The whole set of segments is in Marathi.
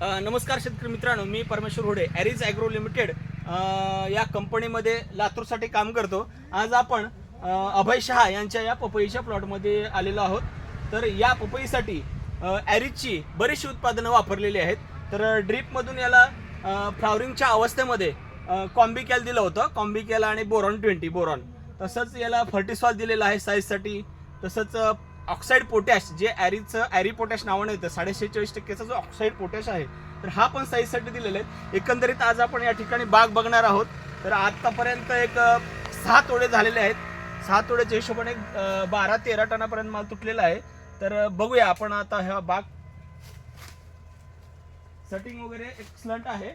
नमस्कार शेतकरी मित्रांनो, मी परमेश्वर होडे ॲरिज ॲग्रो लिमिटेड या कंपनीमध्ये लातूरसाठी काम करतो. आज आपण अभय शहा यांच्या या पपईच्या प्लॉटमध्ये आलेलो आहोत. तर या पपईसाठी ॲरिजची बरीचशी उत्पादनं वापरलेली आहेत. तर ड्रीपमधून याला फ्लावरिंगच्या अवस्थेमध्ये कॉम्बिकॅल दिलं होतं, कॉम्बिकॅल आणि बोरॉन 20 बोरॉन. तसंच याला फर्टिसॉल दिलेलं आहे साईजसाठी. तसंच ऑक्साईड पोटॅश जे ॲरीचं ॲरी पोटॅश नावाने येतं 46.46% जो ऑक्साईड पोटॅश आहे, तर हा पण साईजसाठी दिलेला आहे. एकंदरीत आज आपण या ठिकाणी बाग बघणार आहोत. तर आतापर्यंत एक 6 तोडे झालेले आहेत. 6 तोड्याच्या हिशोबाने 12-13 टनापर्यंत माल तुटलेला आहे. तर बघूया आपण आता ह्या बाग. सेटिंग वगैरे एक्सलंट आहे.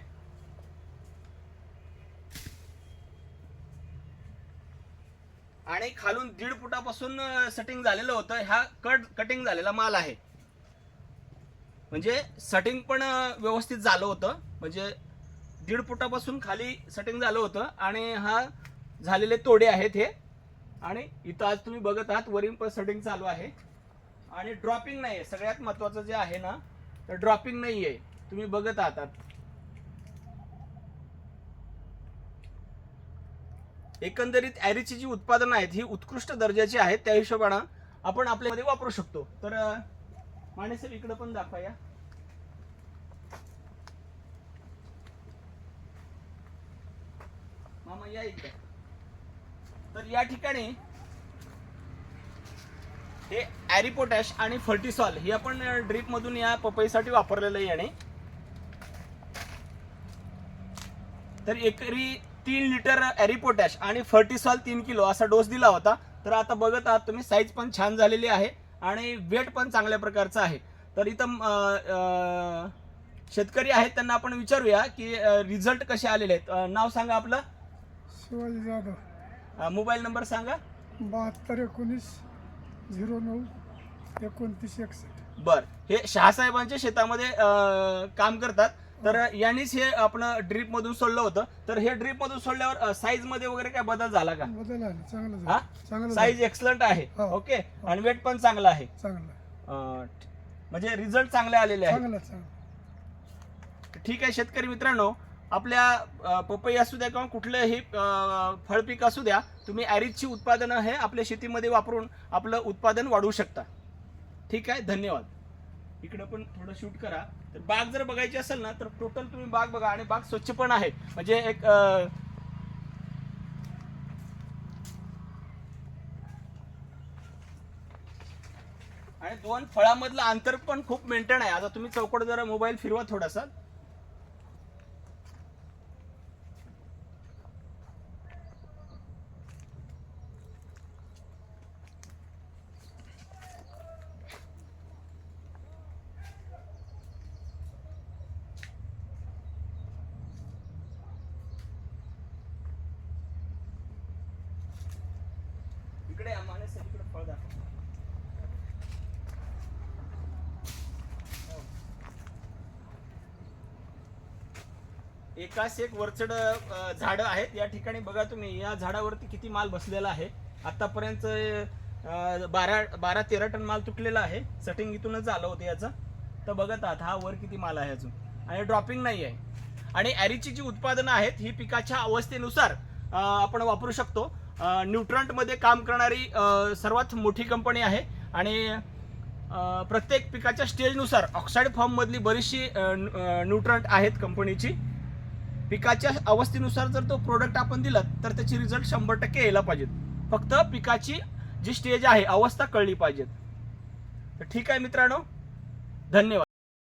आणि खालून 1.5 फुटापासून सेटिंग झालेलं होतं. हा कटिंग झालेला माल आहे. म्हणजे सेटिंग पण व्यवस्थित झालं होतं. म्हणजे 1.5 फुटापासून खाली सेटिंग झालं होतं. आणि हा झालेले तोडे आहेत हे. आणि इथं आज तुम्ही बघत आहात वरील पण सेटिंग चालू आहे. आणि ड्रॉपिंग नाही आहे. सगळ्यात महत्त्वाचं जे आहे ना, तर ड्रॉपिंग नाही आहे. तुम्ही बघत आहात. एकंदरीत ॲरीची जी उत्पादनं आहेत ही उत्कृष्ट दर्जाची आहेत. त्या हिशोबानं आपण आपल्यामध्ये वापरू शकतो. तर माने साहेब इकडे पण दाखवा या. मामा या इकडे. तर या ठिकाणी हे ॲरी पोटॅश आणि फर्टिसॉल हे आपण ड्रीप मधून या पपईसाठी वापरलेलं आहे. याने तर एकरी 3 लिटर ॲरी पोटॅश आणि फर्टिसॉल 3 किलो असा डोस दिला होता. तर आता बघत आहात तुम्ही, साईज पण छान झालेली आहे आणि वेट पण चांगल्या प्रकारचा आहे. तर इथं शेतकरी आहेत, त्यांना आपण विचारूया की रिझल्ट कसे आलेले आहेत. नाव सांगा आपलं. शिवाजी जाधव. मोबाईल नंबर सांगा. 7219092961. बर, हे शहासाहेबांच्या शेतामध्ये काम करतात. तर यांनीच हे आपण ड्रीप मधून सोडलं होतं. तर हे ड्रीप मधून सोडल्यावर साईज मध्ये वगैरे काय बदल झाला का? बदल आहे, चांगलं हा, चांगलं साईज एक्सलंट आहे. हो. ओके. आणि वेट पण चांगला आहे. चांगलं म्हणजे रिझल्ट चांगले आलेले आहेत. चांगलं. ठीक आहे शेतकरी मित्रांनो, आपल्या पपई असू द्या किंवा कुठलंही फळपीक असू द्या, तुम्ही ॲरीजची उत्पादनं हे आपल्या शेतीमध्ये वापरून आपलं उत्पादन वाढवू शकता. ठीक आहे, धन्यवाद. इकडे पण थोडं शूट करा. तर बाग जर बघायची असेल ना, तर टोटल तुम्ही बाग बघा. आणि बाग स्वच्छ पण आहे. म्हणजे एक आणि 2 फळामधलं अंतर पण खूप मेंटेन आहे. आता तुम्ही चौकट जरा मोबाईल फिरवा थोडासा. इकडे आम्हाला सगळीकडे फळ दाखव. एकाच एक वरचढ झाडं आहेत. या ठिकाणी बघा तुम्ही, या झाडावरती किती माल बसलेला आहे. आतापर्यंत 12-13 टन माल तुटलेला आहे. सेटिंग इथूनच झालं होतं याचं. तर बघत आहात हा वर किती माल आहे अजून. आणि ड्रॉपिंग नाही आहे. आणि ॲरीची जी उत्पादनं आहेत ही पिकाच्या अवस्थेनुसार आपण वापरू शकतो. न्यूट्रंटमध्ये काम करणारी सर्वात मोठी कंपनी आहे. आणि प्रत्येक पिकाच्या स्टेजनुसार ऑक्साईड फॉर्ममधली बरीचशी न्यूट्रंट आहेत कंपनीची. पिकाच्या अवस्थेनुसार जर तो प्रोडक्ट आपण दिला तर त्याची रिझल्ट 100% यायला पाहिजेत. फक्त पिकाची जी स्टेज आहे, अवस्था कळली पाहिजेत. तर ठीक आहे मित्रांनो, धन्यवाद.